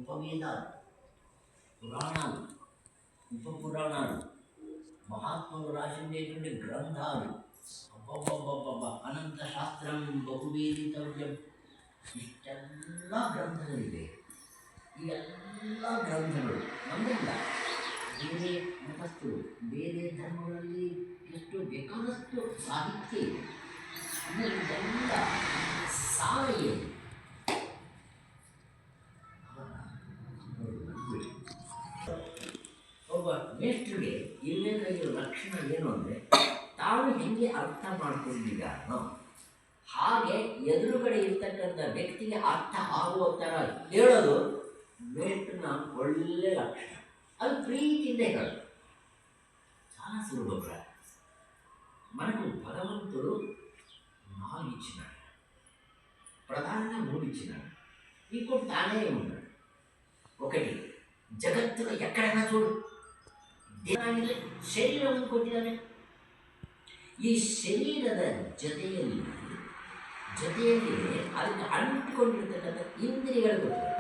ఉపవేదాలు, పురాణాలు, ఉపపురాణాలు, మహాత్ములు రాసిండేటువంటి గ్రంథాలు, అబ్బబ్బబ్బబ్బ అనంత శాస్త్రం బహువేదితవ్యం, ಇಷ್ಟೆಲ್ಲ ಗ್ರಂಥಗಳಿವೆ. ಈ ಎಲ್ಲ ಗ್ರಂಥಗಳು ನಮ್ಮಿಂದ ಬೇರೆ ಮತಸ್ಥರು, ಬೇರೆ ಧರ್ಮಗಳಲ್ಲಿ ಎಷ್ಟು ಬೇಕಾದಷ್ಟು ಸಾಹಿತ್ಯ ಇದೆ. ಇದೆಲ್ಲ ಸಾರ ಏನು? ಒಬ್ಬ ಮೇಷ್ಟ್ರಿಗೆ ಇರಬೇಕಾಗಿರೋ ಲಕ್ಷಣ ಏನು ಅಂದರೆ, ತಾವು ಹೆಂಗೆ ಅರ್ಥ ಮಾಡ್ಕೊಂಡಿದ್ದಾನೋ ಹಾಗೆ ಎದುರುಗಡೆ ಇರ್ತಕ್ಕಂಥ ವ್ಯಕ್ತಿಗೆ ಅರ್ಥ ಆಗುವ ಥರ ಹೇಳೋದು ಮೇಷ್ಟ್ರನ ಒಳ್ಳೆ ಲಕ್ಷಣ. ಅದು ప్రీతిಯಿಂದ ಹೇಳೋದು చాలా సులభం. మనకు భగవంతుడు 4 ఇచ్చినాడు, ప్రధానంగా 3 ఇచ్చినాడు, ఇంకోటి తానే ఉన్నాడు. ఒకటి, జగత్తులో ఎక్కడైనా చూడు ದೇವರಾಗಿದೆ, ಶರೀರವನ್ನು ಕೊಟ್ಟಿದ್ದಾನೆ. ಈ ಶರೀರದ ಜೊತೆಯಲ್ಲಿ ಅದಕ್ಕೆ ಅಂಟಿಕೊಂಡಿರ್ತಕ್ಕಂಥ ಇಂದ್ರಿಯಗಳು ಕೊಟ್ಟಿದ್ದಾರೆ.